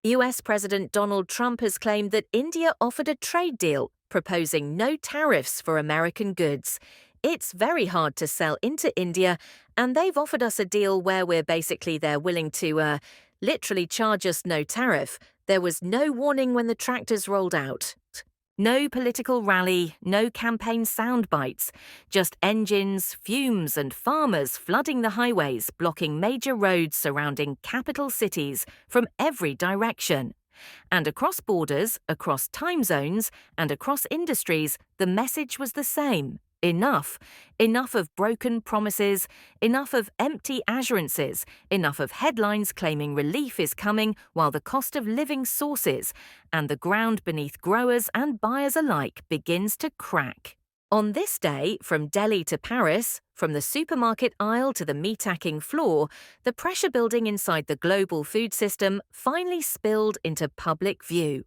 US President Donald Trump has claimed that India offered a trade deal proposing no tariffs for American goods. It's very hard to sell into India, and they've offered us a deal where they're willing to literally charge us no tariff. There was no warning when the tractors rolled out. No political rally, no campaign sound bites, just engines, fumes, and farmers flooding the highways, blocking major roads surrounding capital cities from every direction. And across borders, across time zones, and across industries, the message was the same. Enough. Enough of broken promises, enough of empty assurances, enough of headlines claiming relief is coming while the cost of living sources and the ground beneath growers and buyers alike begins to crack. On this day, from Delhi to Paris, from the supermarket aisle to the meatpacking floor, the pressure building inside the global food system finally spilled into public view.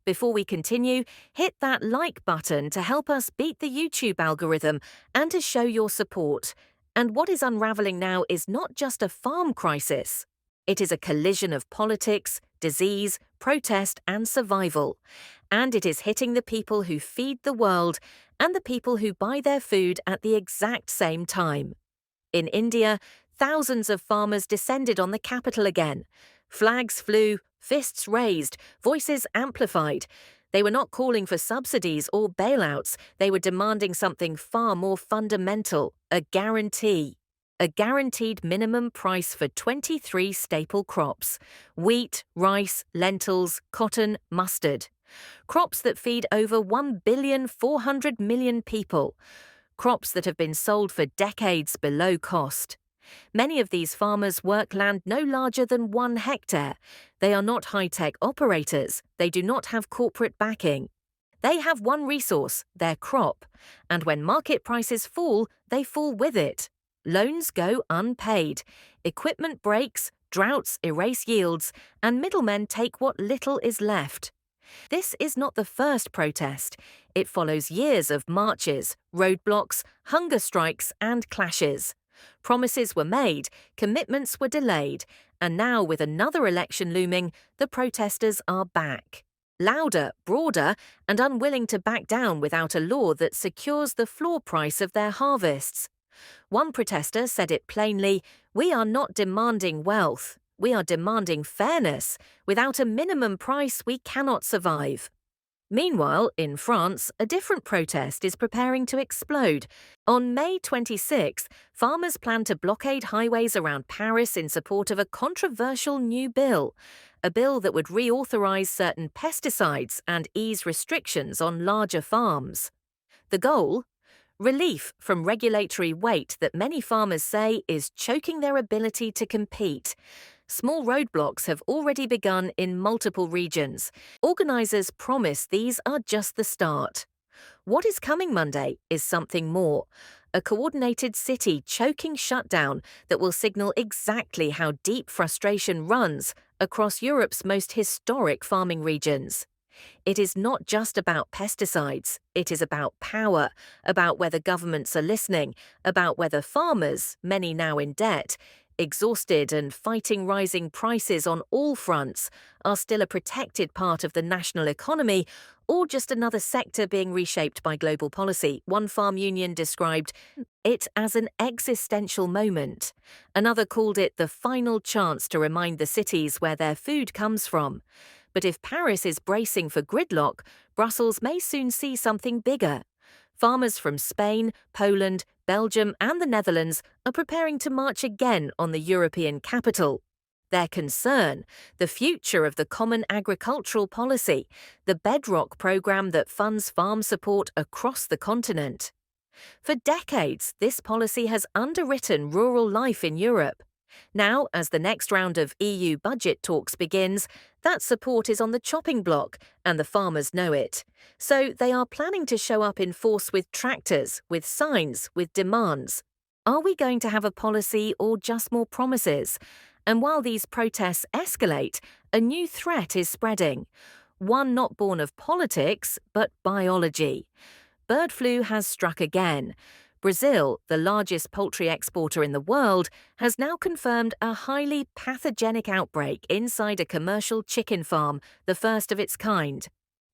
Before we continue, hit that like button to help us beat the YouTube algorithm and to show your support. And what is unraveling now is not just a farm crisis. It is a collision of politics, disease, protest, and survival. And it is hitting the people who feed the world and the people who buy their food at the exact same time. In India, thousands of farmers descended on the capital again. Flags flew, fists raised, voices amplified. They were not calling for subsidies or bailouts. They were demanding something far more fundamental, a guarantee. A guaranteed minimum price for 23 staple crops: wheat, rice, lentils, cotton, mustard. Crops that feed over 1,400,000,000 people. Crops that have been sold for decades below cost. Many of these farmers work land no larger than 1 hectare. They are not high-tech operators. They do not have corporate backing. They have one resource, their crop. And when market prices fall, they fall with it. Loans go unpaid. Equipment breaks, droughts erase yields, and middlemen take what little is left. This is not the first protest. It follows years of marches, roadblocks, hunger strikes, and clashes. Promises were made, commitments were delayed, and now with another election looming, the protesters are back. Louder, broader, and unwilling to back down without a law that secures the floor price of their harvests. One protester said it plainly, "We are not demanding wealth. We are demanding fairness. Without a minimum price, we cannot survive." Meanwhile, in France, a different protest is preparing to explode. On May 26, farmers plan to blockade highways around Paris in support of a controversial new bill, a bill that would reauthorize certain pesticides and ease restrictions on larger farms. The goal? Relief from regulatory weight that many farmers say is choking their ability to compete. Small roadblocks have already begun in multiple regions. Organisers promise these are just the start. What is coming Monday is something more. A coordinated city choking shutdown that will signal exactly how deep frustration runs across Europe's most historic farming regions. It is not just about pesticides. It is about power, about whether governments are listening, about whether farmers, many now in debt, exhausted and fighting rising prices on all fronts, are still a protected part of the national economy or just another sector being reshaped by global policy. One farm union described it as an existential moment. Another called it the final chance to remind the cities where their food comes from. But if Paris is bracing for gridlock, Brussels may soon see something bigger. Farmers from Spain, Poland, Belgium, and the Netherlands are preparing to march again on the European capital. Their concern, the future of the Common Agricultural Policy, the bedrock programme that funds farm support across the continent. For decades, this policy has underwritten rural life in Europe. Now, as the next round of EU budget talks begins, that support is on the chopping block, and the farmers know it. So they are planning to show up in force with tractors, with signs, with demands. Are we going to have a policy or just more promises? And while these protests escalate, a new threat is spreading. One not born of politics, but biology. Bird flu has struck again. Brazil, the largest poultry exporter in the world, has now confirmed a highly pathogenic outbreak inside a commercial chicken farm, the first of its kind.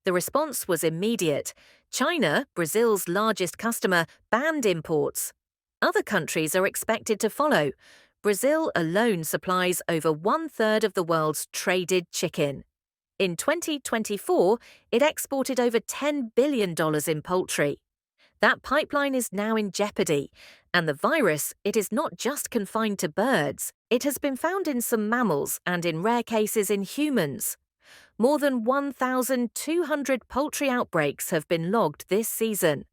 The response was immediate. China, Brazil's largest customer, banned imports. Other countries are expected to follow. Brazil alone supplies over 1/3 of the world's traded chicken. In 2024, it exported over $10 billion in poultry. That pipeline is now in jeopardy, and the virus, it is not just confined to birds. It has been found in some mammals and in rare cases in humans. More than 1,200 poultry outbreaks have been logged this season.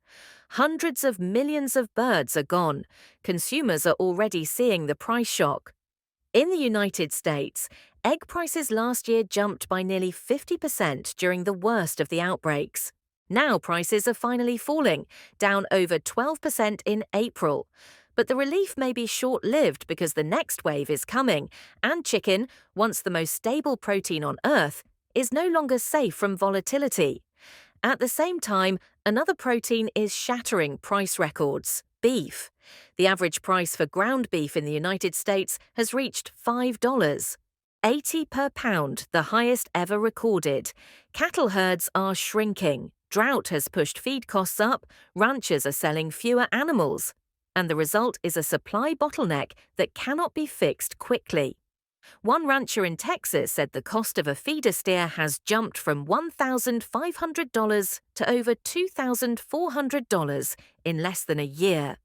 Hundreds of millions of birds are gone. Consumers are already seeing the price shock. In the United States, egg prices last year jumped by nearly 50% during the worst of the outbreaks. Now prices are finally falling, down over 12% in April. But the relief may be short-lived because the next wave is coming, and chicken, once the most stable protein on Earth, is no longer safe from volatility. At the same time, another protein is shattering price records: beef. The average price for ground beef in the United States has reached $5. 80 per pound, the highest ever recorded. Cattle herds are shrinking. Drought has pushed feed costs up, ranchers are selling fewer animals, and the result is a supply bottleneck that cannot be fixed quickly. One rancher in Texas said the cost of a feeder steer has jumped from $1,500 to over $2,400 in less than a year.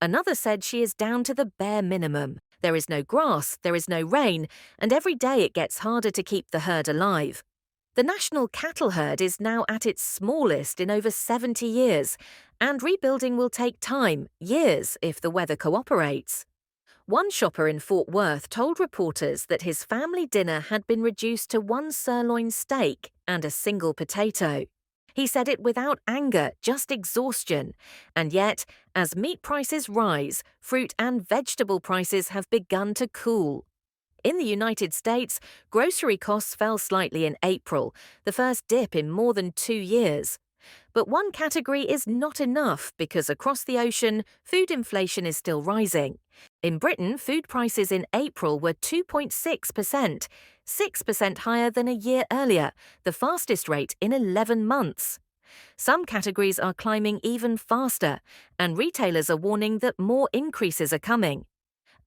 Another said she is down to the bare minimum. There is no grass, there is no rain, and every day it gets harder to keep the herd alive. The national cattle herd is now at its smallest in over 70 years, and rebuilding will take time, years, if the weather cooperates. One shopper in Fort Worth told reporters that his family dinner had been reduced to one sirloin steak and a single potato. He said it without anger, just exhaustion. And yet, as meat prices rise, fruit and vegetable prices have begun to cool. In the United States, grocery costs fell slightly in April, the first dip in more than 2 years. But one category is not enough because across the ocean, food inflation is still rising. In Britain, food prices in April were 2.6%, 6% higher than a year earlier, the fastest rate in 11 months. Some categories are climbing even faster, and retailers are warning that more increases are coming.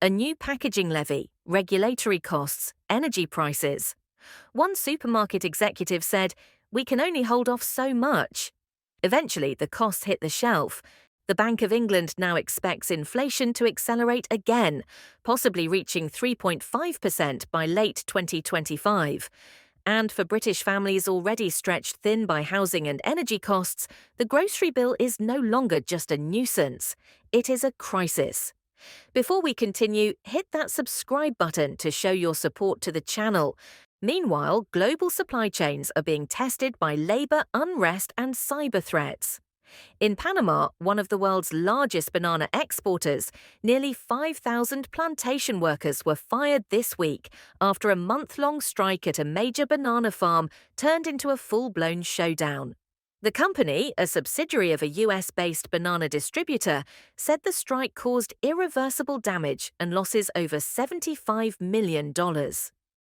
A new packaging levy, regulatory costs, energy prices. One supermarket executive said, "We can only hold off so much." Eventually, the costs hit the shelf. The Bank of England now expects inflation to accelerate again, possibly reaching 3.5% by late 2025. And for British families already stretched thin by housing and energy costs, the grocery bill is no longer just a nuisance. It is a crisis. Before we continue, hit that subscribe button to show your support to the channel. Meanwhile, global supply chains are being tested by labor unrest and cyber threats. In Panama, one of the world's largest banana exporters, nearly 5,000 plantation workers were fired this week after a month-long strike at a major banana farm turned into a full-blown showdown. The company, a subsidiary of a US-based banana distributor, said the strike caused irreversible damage and losses over $75 million.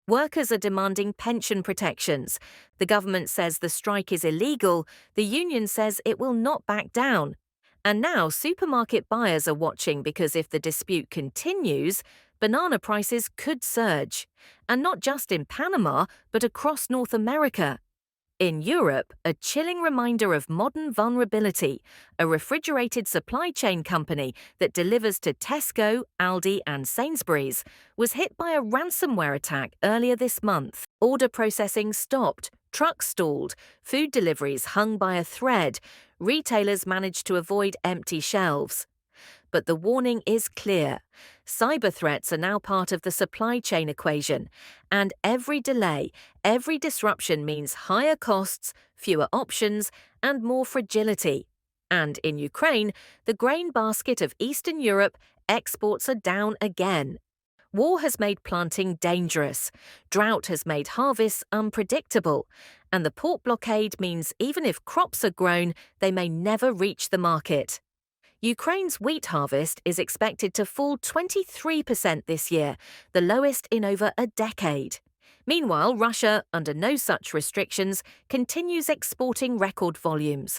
Workers are demanding pension protections. The government says the strike is illegal. The union says it will not back down. And now supermarket buyers are watching because if the dispute continues, banana prices could surge. And not just in Panama, but across North America. In Europe, a chilling reminder of modern vulnerability, a refrigerated supply chain company that delivers to Tesco, Aldi and Sainsbury's, was hit by a ransomware attack earlier this month. Order processing stopped, trucks stalled, food deliveries hung by a thread, retailers managed to avoid empty shelves. But the warning is clear. Cyber threats are now part of the supply chain equation, and every delay, every disruption means higher costs, fewer options, and more fragility. And in Ukraine, the grain basket of Eastern Europe, exports are down again. War has made planting dangerous, drought has made harvests unpredictable, and the port blockade means even if crops are grown, they may never reach the market. Ukraine's wheat harvest is expected to fall 23% this year, the lowest in over a decade. Meanwhile, Russia, under no such restrictions, continues exporting record volumes.